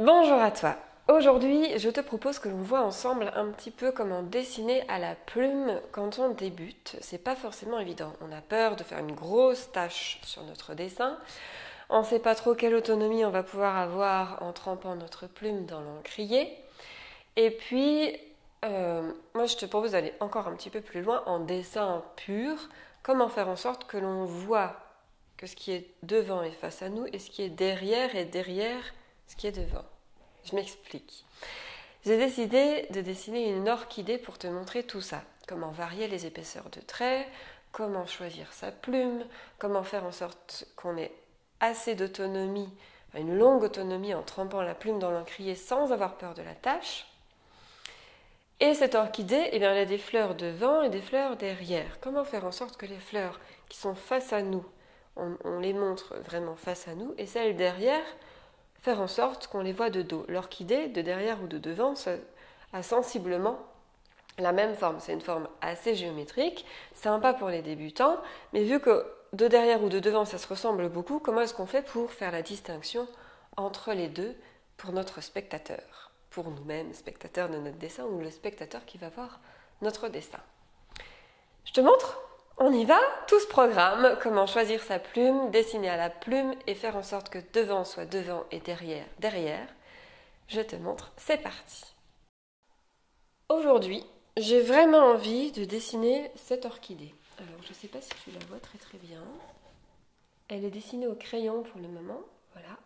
Bonjour à toi. Aujourd'hui, je te propose que l'on voit ensemble un petit peu comment dessiner à la plume quand on débute. C'est pas forcément évident. On a peur de faire une grosse tache sur notre dessin. On ne sait pas trop quelle autonomie on va pouvoir avoir en trempant notre plume dans l'encrier. Et puis, moi je te propose d'aller encore un petit peu plus loin en dessin pur. Comment faire en sorte que l'on voit que ce qui est devant est face à nous et ce qui est derrière ce qui est devant. Je m'explique. J'ai décidé de dessiner une orchidée pour te montrer tout ça. Comment varier les épaisseurs de traits, comment choisir sa plume, comment faire en sorte qu'on ait assez d'autonomie, une longue autonomie en trempant la plume dans l'encrier sans avoir peur de la tâche. Et cette orchidée, elle a des fleurs devant et des fleurs derrière. Comment faire en sorte que les fleurs qui sont face à nous, on les montre vraiment face à nous, et celles derrière, faire en sorte qu'on les voit de dos. L'orchidée, de derrière ou de devant, ça a sensiblement la même forme. C'est une forme assez géométrique, sympa pour les débutants, mais vu que de derrière ou de devant, ça se ressemble beaucoup, comment est-ce qu'on fait pour faire la distinction entre les deux pour notre spectateur, pour nous-mêmes, spectateurs de notre dessin, ou le spectateur qui va voir notre dessin? Je te montre. On y va, tout ce programme, comment choisir sa plume, dessiner à la plume et faire en sorte que devant soit devant et derrière, derrière. Je te montre, c'est parti. Aujourd'hui, j'ai vraiment envie de dessiner cette orchidée. Alors, je ne sais pas si tu la vois très très bien. Elle est dessinée au crayon pour le moment, voilà.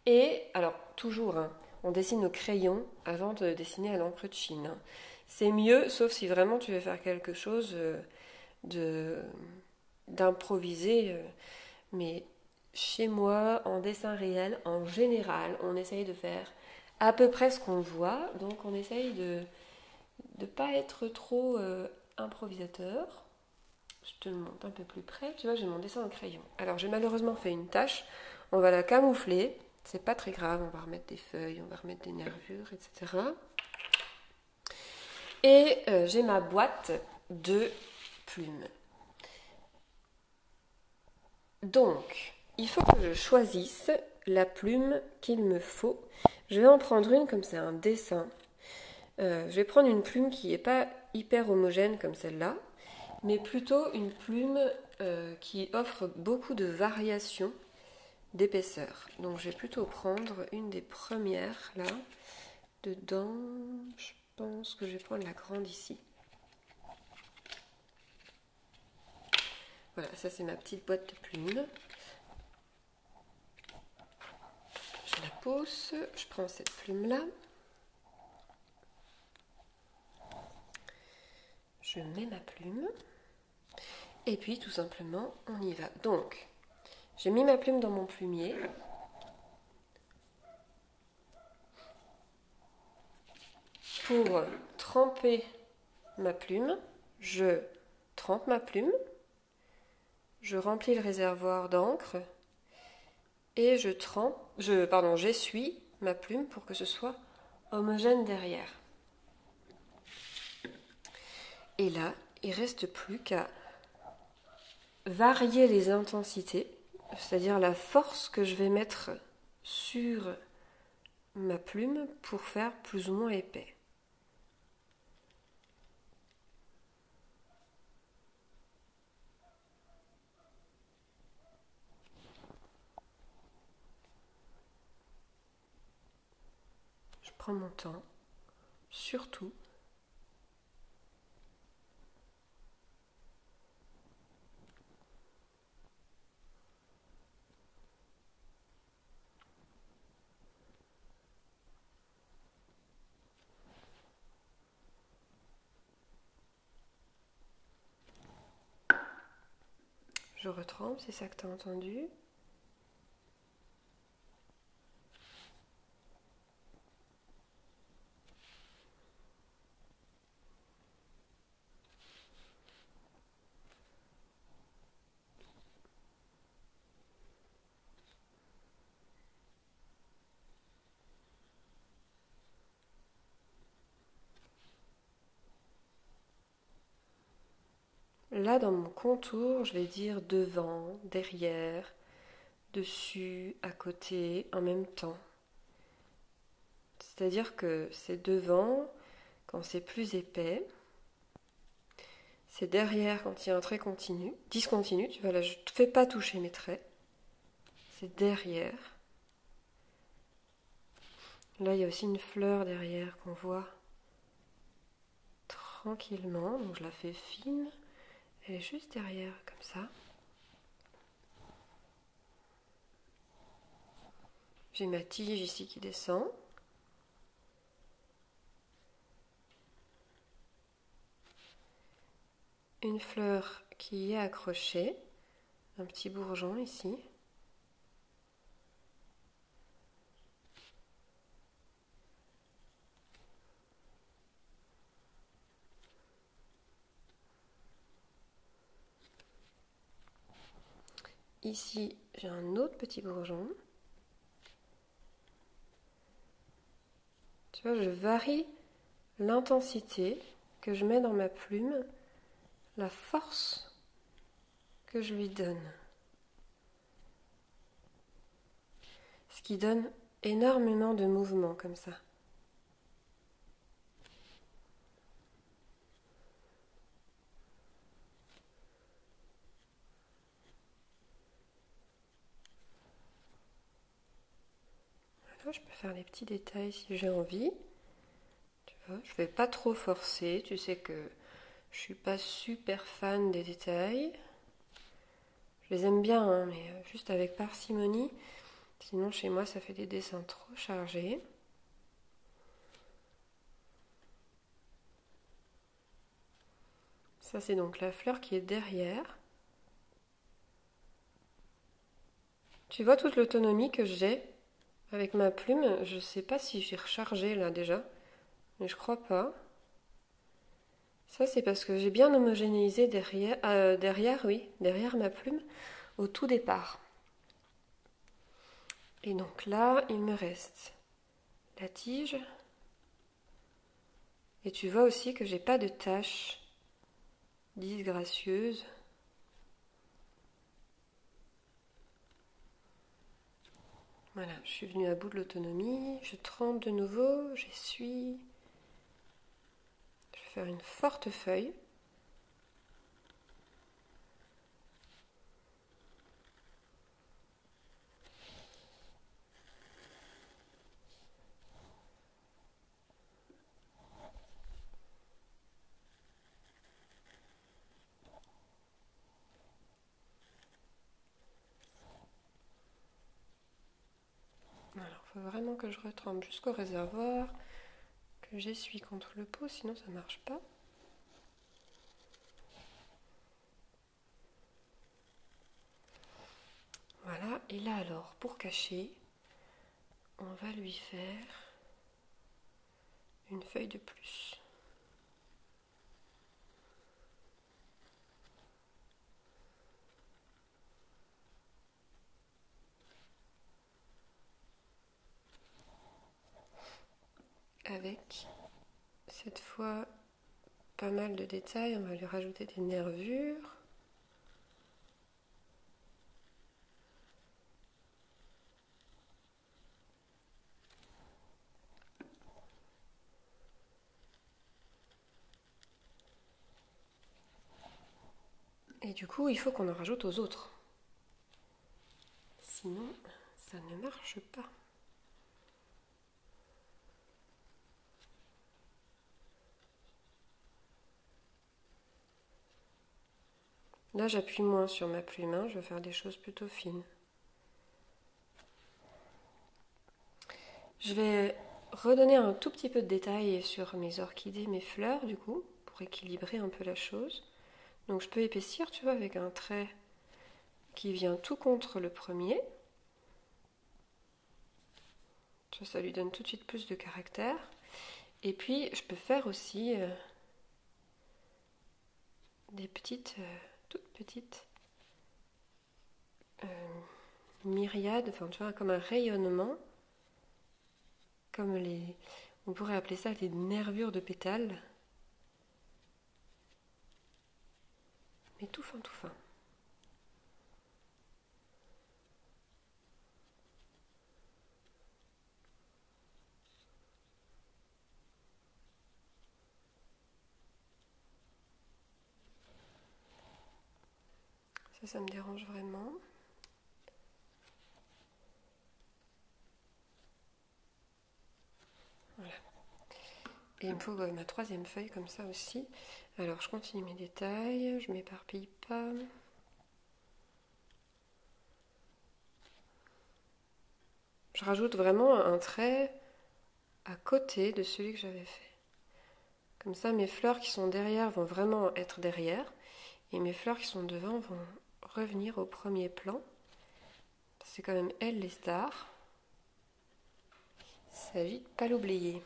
Et, alors, toujours, on dessine au crayon avant de dessiner à l'encre de Chine. C'est mieux, sauf si vraiment tu veux faire quelque chose d'improviser, mais chez moi, en dessin réel, en général, on essaye de faire à peu près ce qu'on voit, donc on essaye de ne pas être trop improvisateur. Je te le montre un peu plus près, tu vois, j'ai mon dessin en crayon. Alors j'ai malheureusement fait une tache, on va la camoufler, c'est pas très grave, on va remettre des feuilles, on va remettre des nervures, etc. Et j'ai ma boîte de plumes. Donc, il faut que je choisisse la plume qu'il me faut. Je vais en prendre une comme c'est un dessin. Je vais prendre une plume qui n'est pas hyper homogène comme celle-là, mais plutôt une plume qui offre beaucoup de variations d'épaisseur. Donc je vais plutôt prendre une des premières là. Dedans, je pense que je vais prendre la grande ici. Voilà, ça c'est ma petite boîte de plumes. Je la pose, je prends cette plume-là. Je mets ma plume. Et puis tout simplement, on y va. Donc, j'ai mis ma plume dans mon plumier. Pour tremper ma plume, je trempe ma plume. Je remplis le réservoir d'encre et j'essuie ma plume pour que ce soit homogène derrière. Et là, il ne reste plus qu'à varier les intensités, c'est-à-dire la force que je vais mettre sur ma plume pour faire plus ou moins épais. Je prends mon temps, surtout. Je retrempe, c'est ça que tu as entendu. Là, dans mon contour, je vais dire devant, derrière, dessus, à côté, en même temps. C'est-à-dire que c'est devant quand c'est plus épais, c'est derrière quand il y a un trait continu, discontinu. Tu vois là, je ne te fais pas toucher mes traits. C'est derrière. Là, il y a aussi une fleur derrière qu'on voit tranquillement. Donc je la fais fine. Elle est juste derrière, comme ça. J'ai ma tige ici qui descend. Une fleur qui y est accrochée. Un petit bourgeon ici. Ici, j'ai un autre petit bourgeon. Tu vois, je varie l'intensité que je mets dans ma plume, la force que je lui donne. Ce qui donne énormément de mouvement comme ça. Voilà, je peux faire des petits détails si j'ai envie. Tu vois, je ne vais pas trop forcer. Tu sais que je suis pas super fan des détails. Je les aime bien, hein, mais juste avec parcimonie. Sinon, chez moi, ça fait des dessins trop chargés. Ça, c'est donc la fleur qui est derrière. Tu vois toute l'autonomie que j'ai avec ma plume. Je ne sais pas si j'ai rechargé là déjà, mais je crois pas. Ça, c'est parce que j'ai bien homogénéisé derrière ma plume au tout départ. Et donc là, il me reste la tige. Et tu vois aussi que j'ai pas de taches disgracieuses. Voilà, je suis venue à bout de l'autonomie. Je trempe de nouveau, j'essuie. Je vais faire une forte feuille. Alors, il faut vraiment que je retrempe jusqu'au réservoir, que j'essuie contre le pot, sinon ça ne marche pas. Voilà, et là alors, pour cacher, on va lui faire une feuille de plus. Avec cette fois pas mal de détails, on va lui rajouter des nervures. Et du coup, il faut qu'on en rajoute aux autres. Sinon, ça ne marche pas. Là, j'appuie moins sur ma plume, hein, je vais faire des choses plutôt fines. Je vais redonner un tout petit peu de détails sur mes orchidées, mes fleurs, du coup, pour équilibrer un peu la chose. Donc je peux épaissir, tu vois, avec un trait qui vient tout contre le premier. Ça lui donne tout de suite plus de caractère. Et puis, je peux faire aussi des petites, toutes petites myriades, enfin tu vois, comme un rayonnement, comme on pourrait appeler ça des nervures de pétales, mais tout fin, tout fin. Ça me dérange vraiment. Voilà. Et il me faut ma troisième feuille comme ça aussi. Alors je continue mes détails, je m'éparpille pas. Je rajoute vraiment un trait à côté de celui que j'avais fait. Comme ça, mes fleurs qui sont derrière vont vraiment être derrière. Et mes fleurs qui sont devant vont revenir au premier plan. C'est quand même elles les stars. Il s'agit de ne pas l'oublier.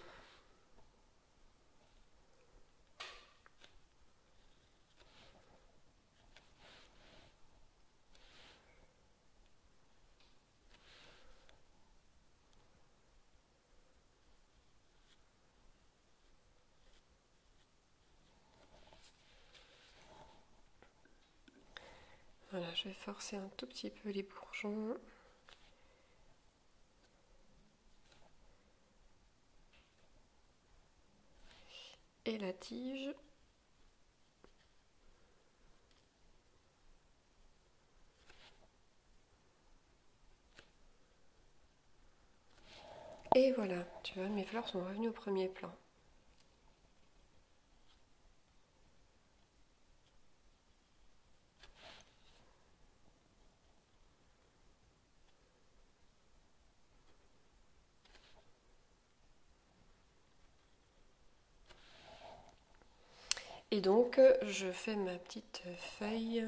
Voilà, je vais forcer un tout petit peu les bourgeons. Et la tige. Et voilà, tu vois, mes fleurs sont revenues au premier plan. Et donc, je fais ma petite feuille.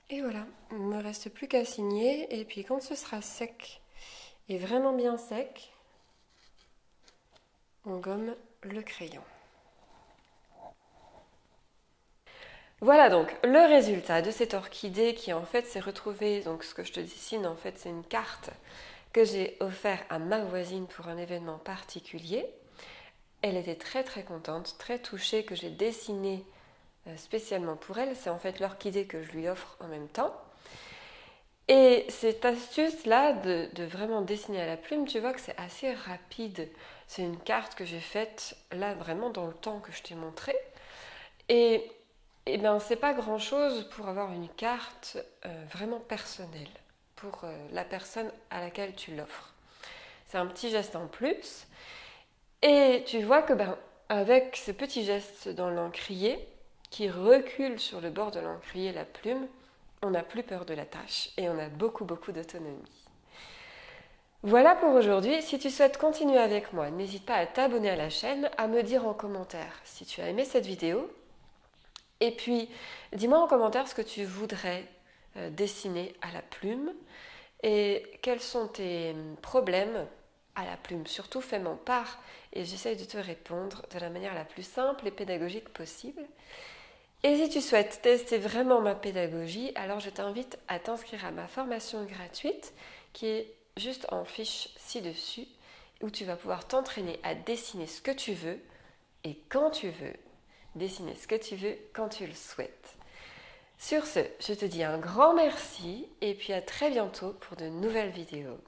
Et voilà, il ne me reste plus qu'à signer. Et puis quand ce sera sec, et vraiment bien sec, on gomme le crayon. Voilà donc le résultat de cette orchidée qui en fait s'est retrouvée, donc ce que je te dessine en fait c'est une carte que j'ai offerte à ma voisine pour un événement particulier. Elle était très très contente, très touchée que j'ai dessiné spécialement pour elle. C'est en fait l'orchidée que je lui offre en même temps. Et cette astuce-là de vraiment dessiner à la plume, tu vois que c'est assez rapide. C'est une carte que j'ai faite là vraiment dans le temps que je t'ai montré. Et bien, c'est pas grand-chose pour avoir une carte vraiment personnelle pour la personne à laquelle tu l'offres. C'est un petit geste en plus. Et tu vois que avec ce petit geste dans l'encrier, qui recule sur le bord de l'encrier la plume, on n'a plus peur de la tâche et on a beaucoup d'autonomie. Voilà pour aujourd'hui. Si tu souhaites continuer avec moi, n'hésite pas à t'abonner à la chaîne, à me dire en commentaire si tu as aimé cette vidéo. Et puis, dis-moi en commentaire ce que tu voudrais dessiner à la plume et quels sont tes problèmes à la plume. Surtout, fais-m'en part et j'essaye de te répondre de la manière la plus simple et pédagogique possible. Et si tu souhaites tester vraiment ma pédagogie, alors je t'invite à t'inscrire à ma formation gratuite qui est juste en fiche ci-dessus, où tu vas pouvoir t'entraîner à dessiner ce que tu veux et quand tu veux. Dessiner ce que tu veux quand tu le souhaites. Sur ce, je te dis un grand merci et puis à très bientôt pour de nouvelles vidéos.